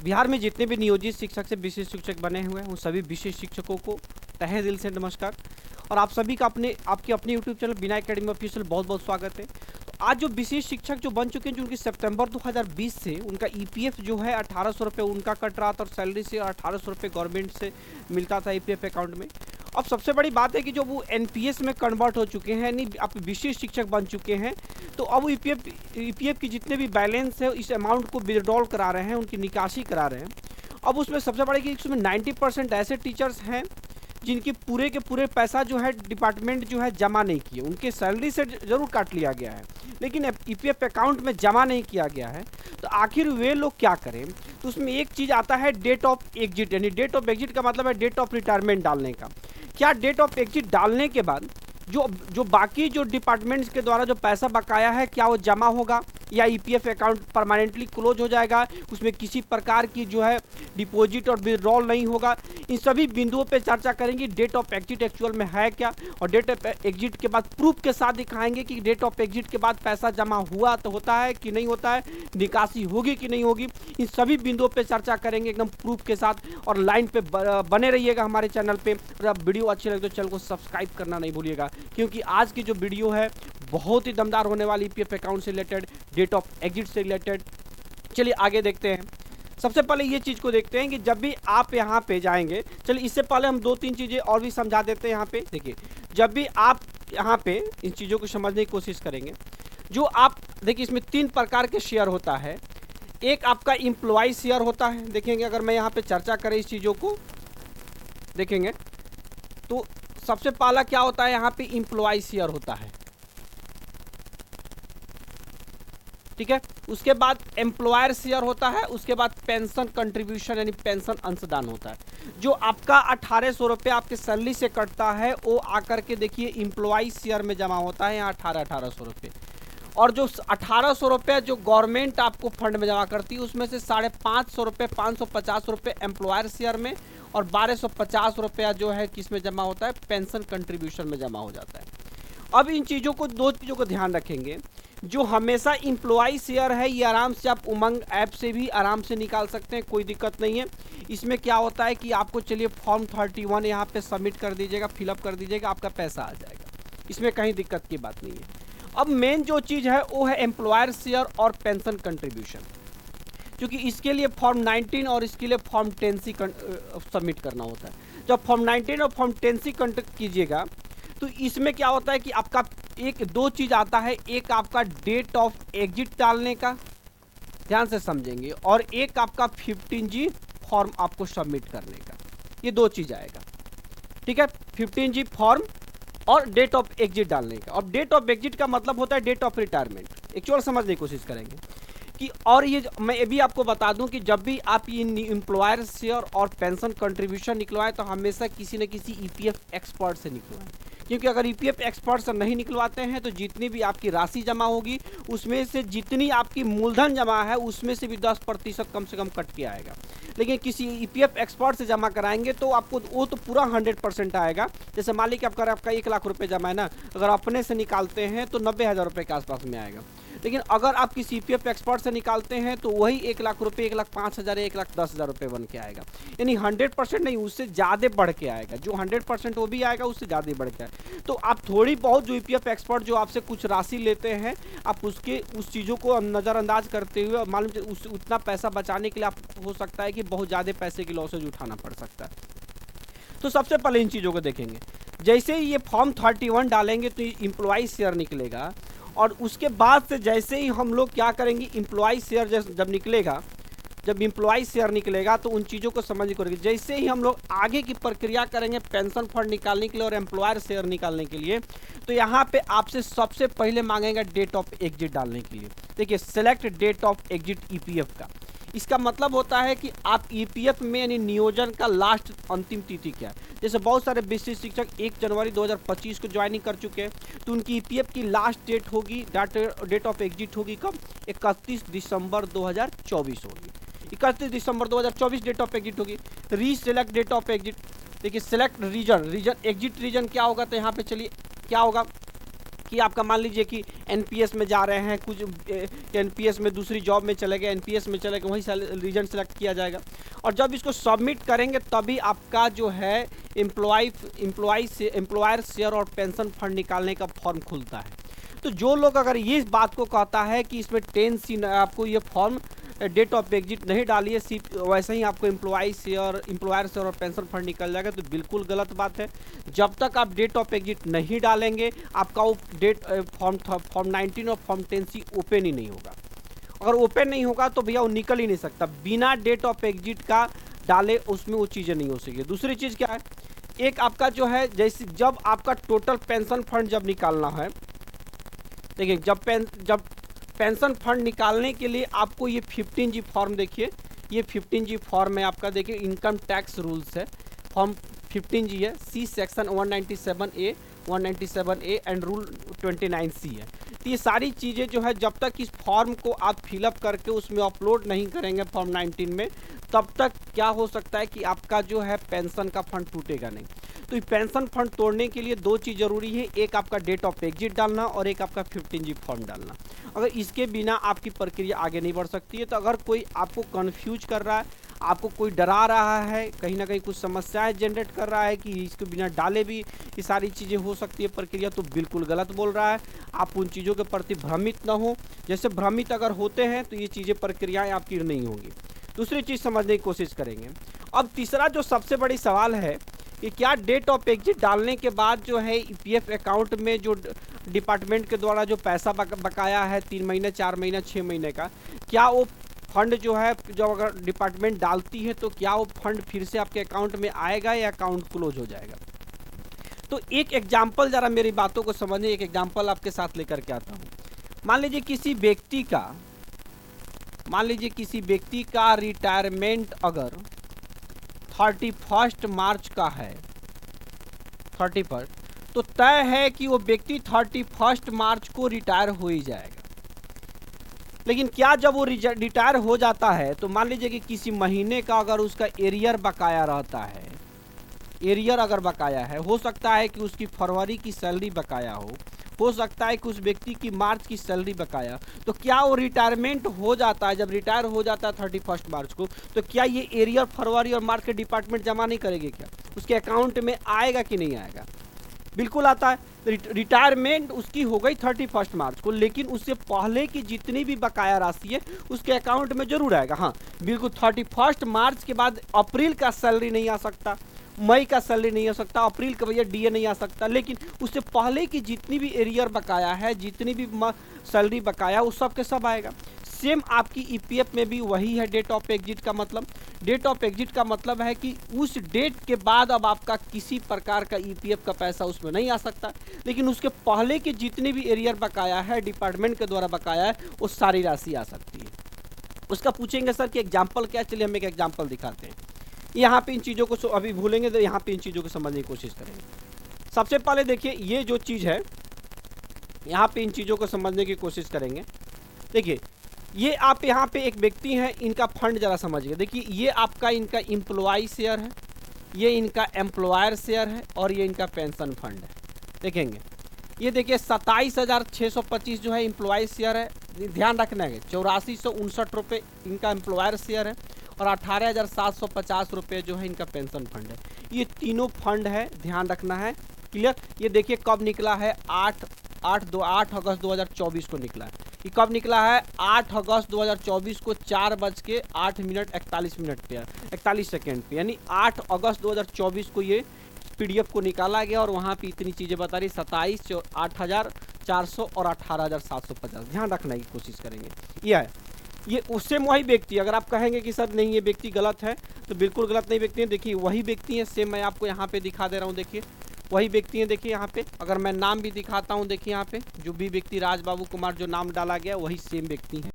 बिहार में जितने भी नियोजित शिक्षक से विशेष शिक्षक बने हुए हैं उन सभी विशेष शिक्षकों को तहे दिल से नमस्कार। और आप सभी का आपके अपने यूट्यूब चैनल बिना एकेडमी ऑफिशियल बहुत बहुत स्वागत है। तो आज जो विशेष शिक्षक जो बन चुके हैं, जो उनकी सितंबर 2020 से उनका ईपीएफ जो है 1800 रुपये उनका कट रहा था और सैलरी से 1800 रुपये गवर्नमेंट से मिलता था ईपीएफ अकाउंट में। अब सबसे बड़ी बात है कि जो वो एनपीएस में कन्वर्ट हो चुके हैं, यानी आप विशेष शिक्षक बन चुके हैं, तो अब ईपीएफ की जितने भी बैलेंस है इस अमाउंट को विड्रॉल करा रहे हैं, उनकी निकासी करा रहे हैं। अब उसमें सबसे बड़ी कि उसमें 90% ऐसे टीचर्स हैं जिनकी पूरे के पूरे पैसा जो है डिपार्टमेंट जो है जमा नहीं किए, उनके सैलरी से ज़रूर काट लिया गया है लेकिन ईपीएफ अकाउंट में जमा नहीं किया गया है। तो आखिर वे लोग क्या करें? तो उसमें एक चीज़ आता है डेट ऑफ एग्जिट, यानी डेट ऑफ एग्जिट का मतलब है डेट ऑफ रिटायरमेंट डालने का। क्या डेट ऑफ एग्जिट डालने के बाद जो बाकी जो डिपार्टमेंट्स के द्वारा जो पैसा बकाया है क्या वो जमा होगा या ईपीएफ अकाउंट परमानेंटली क्लोज हो जाएगा, उसमें किसी प्रकार की जो है डिपॉजिट और विड्रॉल नहीं होगा। इन सभी बिंदुओं पे चर्चा करेंगे। डेट ऑफ एग्जिट एक्चुअल में है क्या, और डेट ऑफ एग्जिट के बाद प्रूफ के साथ दिखाएंगे कि डेट ऑफ एग्जिट के बाद पैसा जमा हुआ तो होता है कि नहीं होता है, निकासी होगी कि नहीं होगी। इन सभी बिंदुओं पे चर्चा करेंगे एकदम प्रूफ के साथ। और लाइन पे बने रहिएगा हमारे चैनल पे। और अब वीडियो अच्छी लगे तो चैनल को सब्सक्राइब करना नहीं भूलिएगा, क्योंकि आज की जो वीडियो है बहुत ही दमदार होने वाली ईपीएफ अकाउंट से रिलेटेड, डेट ऑफ एग्जिट से रिलेटेड। चलिए आगे देखते हैं। सबसे पहले ये चीज़ को देखते हैं कि जब भी आप यहाँ पे जाएंगे, चलिए इससे पहले हम 2-3 चीज़ें और भी समझा देते हैं। यहाँ पे देखिए, जब भी आप यहाँ पे इन चीज़ों को समझने की कोशिश करेंगे, जो आप देखिए इसमें 3 प्रकार के शेयर होता है। एक आपका एम्प्लॉय शेयर होता है, देखेंगे अगर मैं यहाँ पे चर्चा करें इस चीज़ों को देखेंगे तो सबसे पहला क्या होता है, यहाँ पे एम्प्लॉय शेयर होता है, ठीक है। उसके बाद एम्प्लॉयर शेयर होता है, उसके बाद पेंशन कंट्रीब्यूशन यानी पेंशन अंशदान होता है। जो आपका 1800 रुपये आपके सैलरी से कटता है वो आकर के देखिए एम्प्लॉय शेयर में जमा होता है, यहाँ 1800 रुपये। और जो 1800 रुपये जो गवर्नमेंट आपको फंड में जमा करती है उसमें से 550 रुपये 550 रुपये एम्प्लॉयर शेयर में और 1250 रुपया जो है किस में जमा होता है, पेंशन कंट्रीब्यूशन में जमा हो जाता है। अब इन चीज़ों को 2 चीज़ों को ध्यान रखेंगे। जो हमेशा एम्प्लॉय शेयर है ये आराम से आप उमंग ऐप से भी आराम से निकाल सकते हैं, कोई दिक्कत नहीं है। इसमें क्या होता है कि आपको चलिए फॉर्म 31 यहाँ पे सबमिट कर दीजिएगा, फिलअप कर दीजिएगा, आपका पैसा आ जाएगा, इसमें कहीं दिक्कत की बात नहीं है। अब मेन जो चीज़ है वो है एम्प्लॉयर शेयर और पेंशन कंट्रीब्यूशन, क्योंकि इसके लिए फॉर्म 19 और इसके लिए फॉर्म 10C सबमिट करना होता है। जब फॉर्म 19 और फॉर्म 10C कीजिएगा तो इसमें क्या होता है कि आपका 2 चीज़ आता है। एक आपका डेट ऑफ एग्जिट डालने का, ध्यान से समझेंगे, और एक आपका 15G फॉर्म आपको सबमिट करने का, ये 2 चीज़ आएगा, ठीक है। 15G फॉर्म और डेट ऑफ एग्जिट डालने का। और डेट ऑफ एग्जिट का मतलब होता है डेट ऑफ रिटायरमेंट। एक्चुअल समझने की कोशिश करेंगे कि, और ये मैं भी आपको बता दूं कि जब भी आप ये एम्प्लॉयर शेयर और पेंशन कंट्रीब्यूशन निकलवाएं तो हमेशा किसी न किसी ईपीएफ एक्सपर्ट से निकलवाएं, क्योंकि अगर ईपीएफ एक्सपर्ट से नहीं निकलवाते हैं तो जितनी भी आपकी राशि जमा होगी उसमें से जितनी आपकी मूलधन जमा है उसमें से भी 10% कम से कम कट के आएगा। लेकिन किसी ईपीएफ एक्सपर्ट से जमा कराएंगे तो आपको वो तो पूरा 100% आएगा। जैसे मान लीजिए आपका 1 लाख रुपये जमा है ना, अगर अपने से निकालते हैं तो 90,000 रुपये के आसपास में आएगा। लेकिन अगर आप किसी ईपीएफ एक्सपर्ट से निकालते हैं तो वही 1 लाख रुपये 1,05,000 या 1,10,000 रुपये बन के आएगा। यानी 100% नहीं, उससे ज़्यादा बढ़ के आएगा। जो 100% वो भी आएगा, उससे ज़्यादा बढ़ के आएगा। तो आप थोड़ी बहुत जो ईपीएफ एक्सपर्ट जो आपसे कुछ राशि लेते हैं, आप उस चीज़ों को नज़रअंदाज करते हुए मालूम उतना पैसा बचाने के लिए आप हो सकता है कि बहुत ज़्यादा पैसे की लॉसेज उठाना पड़ सकता है। तो सबसे पहले इन चीज़ों को देखेंगे। जैसे ही ये फॉर्म 31 डालेंगे तो एम्प्लॉय शेयर निकलेगा, और उसके बाद से जैसे ही हम लोग क्या करेंगे, एम्प्लॉय शेयर जब एम्प्लॉय शेयर निकलेगा तो उन चीज़ों को समझ करेंगे। जैसे ही हम लोग आगे की प्रक्रिया करेंगे पेंशन फंड निकालने के लिए और एम्प्लॉयर शेयर निकालने के लिए, तो यहाँ पे आपसे सबसे पहले मांगेगा डेट ऑफ एग्जिट डालने के लिए। देखिए, select date of exit EPF का, इसका मतलब होता है कि आप ईपीएफ में यानी नियोजन का लास्ट अंतिम तिथि क्या है। जैसे बहुत सारे विशेष शिक्षक 1 जनवरी 2025 को ज्वाइनिंग कर चुके हैं, तो उनकी ईपीएफ की लास्ट डेट होगी, डेट ऑफ एग्जिट होगी कब, 31 दिसंबर 2024 होगी। 31 दिसंबर 2024 डेट ऑफ एग्जिट होगी। रीसेलेक्ट डेट ऑफ एग्जिट, देखिए सेलेक्ट रीजन एग्जिट रीजन क्या होगा, तो यहाँ पे चलिए क्या होगा कि आपका मान लीजिए कि एनपीएस में जा रहे हैं, कुछ एनपीएस में दूसरी जॉब में चले गए, एनपीएस में चले गए, वही रीजन सेलेक्ट किया जाएगा और जब इसको सबमिट करेंगे तभी आपका जो है एम्प्लॉयर शेयर और पेंशन फंड निकालने का फॉर्म खुलता है। तो जो लोग अगर ये बात को कहता है कि इसमें 10C आपको ये फॉर्म डेट ऑफ एग्जिट नहीं डालिए, सिर्फ वैसे ही आपको एम्प्लॉयर शेयर और पेंशन फंड निकल जाएगा, तो बिल्कुल गलत बात है। जब तक आप डेट ऑफ एग्जिट नहीं डालेंगे आपका वो फॉर्म 19 और फॉर्म 10C ओपन ही नहीं होगा। अगर ओपन नहीं होगा तो भैया वो निकल ही नहीं सकता, बिना डेट ऑफ एग्जिट का डाले उसमें वो चीज़ें नहीं हो सकेगी। दूसरी चीज़ क्या है, एक आपका जो है जैसे जब आपका टोटल पेंशन फंड जब निकालना है, देखिए जब पेंशन फंड निकालने के लिए आपको ये 15G फॉर्म, देखिए ये 15G फॉर्म है आपका, देखिए इनकम टैक्स रूल्स है, फॉर्म 15G है, C section 197A 197A and rule 29C है। तो ये सारी चीज़ें जो है जब तक इस फॉर्म को आप फिलअप करके उसमें अपलोड नहीं करेंगे फॉर्म 19 में, तब तक क्या हो सकता है कि आपका जो है पेंशन का फंड टूटेगा नहीं। तो ये पेंशन फंड तोड़ने के लिए दो चीज़ ज़रूरी है, एक आपका डेट ऑफ एग्जिट डालना और एक आपका 15G फॉर्म डालना। अगर इसके बिना आपकी प्रक्रिया आगे नहीं बढ़ सकती है। तो अगर कोई आपको कन्फ्यूज कर रहा है, आपको कोई डरा रहा है, कहीं ना कहीं कुछ समस्याएं जनरेट कर रहा है कि इसके बिना डाले भी ये सारी चीज़ें हो सकती है प्रक्रिया, तो बिल्कुल गलत बोल रहा है। आप उन चीज़ों के प्रति भ्रमित ना हो, जैसे भ्रमित अगर होते हैं तो ये चीज़ें प्रक्रियाएँ आपकी नहीं होंगी। दूसरी चीज़ समझने की कोशिश करेंगे। अब तीसरा जो सबसे बड़ी सवाल है कि क्या डेट ऑफ एग्जिट डालने के बाद जो है ईपीएफ अकाउंट में जो डिपार्टमेंट के द्वारा जो पैसा बकाया है 3 महीने 4 महीने 6 महीने का, क्या वो फंड जो है जब अगर डिपार्टमेंट डालती है तो क्या वो फंड फिर से आपके अकाउंट में आएगा या अकाउंट क्लोज हो जाएगा? तो एक एग्जाम्पल, ज़रा मेरी बातों को समझने, एक एग्जाम्पल आपके साथ लेकर के आता हूँ। मान लीजिए किसी व्यक्ति का रिटायरमेंट अगर 31 मार्च का है, 31, तो तय है कि वो व्यक्ति 31 मार्च को रिटायर हो ही जाएगा। लेकिन क्या जब वो रिटायर हो जाता है तो मान लीजिए कि किसी महीने का अगर उसका एरियर बकाया रहता है, एरियर अगर बकाया है, हो सकता है कि उसकी फरवरी की सैलरी बकाया हो सकता है कि उस व्यक्ति की मार्च की सैलरी बकाया, तो क्या वो रिटायरमेंट हो जाता है, जब रिटायर हो जाता है 31 मार्च को, तो क्या ये एरियर फरवरी और मार्च के डिपार्टमेंट जमा नहीं करेंगे? क्या उसके अकाउंट में आएगा कि नहीं आएगा? बिल्कुल आता है। रिटायरमेंट उसकी हो गई 31 मार्च को, लेकिन उससे पहले की जितनी भी बकाया राशि है उसके अकाउंट में जरूर आएगा। हाँ बिल्कुल, 31 मार्च के बाद अप्रैल का सैलरी नहीं आ सकता, मई का सैलरी नहीं आ सकता, अप्रैल का भैया डीए नहीं आ सकता, लेकिन उससे पहले की जितनी भी एरियर बकाया है, जितनी भी सैलरी बकाया, वो सब के सब आएगा। सेम आपकी ईपीएफ में भी वही है डेट ऑफ एग्जिट का मतलब। डेट ऑफ एग्जिट का मतलब है कि उस डेट के बाद अब आपका किसी प्रकार का ईपीएफ का पैसा उसमें नहीं आ सकता, लेकिन उसके पहले की जितनी भी एरियर बकाया है, डिपार्टमेंट के द्वारा बकाया है, वो सारी राशि आ सकती है। उसका पूछेंगे सर कि एग्जाम्पल क्या, चलिए हम एक एग्जाम्पल दिखाते हैं। यहाँ पे इन चीज़ों को अभी भूलेंगे तो यहाँ पे इन चीज़ों को समझने की कोशिश करेंगे। सबसे पहले देखिए ये जो चीज़ है, यहाँ पे इन चीज़ों को समझने की कोशिश करेंगे। देखिए ये आप यहाँ पे एक व्यक्ति हैं, इनका फंड ज़रा समझिए। देखिए ये आपका इनका एम्प्लॉय शेयर है, ये इनका एम्प्लॉयर शेयर है और ये इनका पेंशन फंड है। देखेंगे ये देखिए 27,625 जो है एम्प्लॉय शेयर है, ध्यान रखना है। 8459 रुपये इनका एम्प्लॉयर शेयर है और 18,750 रुपये जो है इनका पेंशन फंड है। ये तीनों फंड है, ध्यान रखना है। क्लियर? ये देखिए कब निकला है, 8 अगस्त 2024 को निकला है। ये कब निकला है? 8 अगस्त 2024 को 4:08 पे 41 सेकेंड पे, यानी 8 अगस्त 2024 को ये पीडीएफ को निकाला गया और वहाँ पे इतनी चीज़ें बता रही, 27, 8,400 और 18,750। ध्यान रखने की कोशिश करेंगे। यह है, ये उससे वही व्यक्ति, अगर आप कहेंगे कि सर नहीं ये व्यक्ति गलत है, तो बिल्कुल गलत नहीं व्यक्ति है। देखिए वही व्यक्ति है, सेम मैं आपको यहाँ पे दिखा दे रहा हूँ। देखिए वही व्यक्ति है, देखिए यहाँ पे अगर मैं नाम भी दिखाता हूँ, देखिए यहाँ पे जो भी व्यक्ति राज बाबू कुमार जो नाम डाला गया वही सेम व्यक्ति है।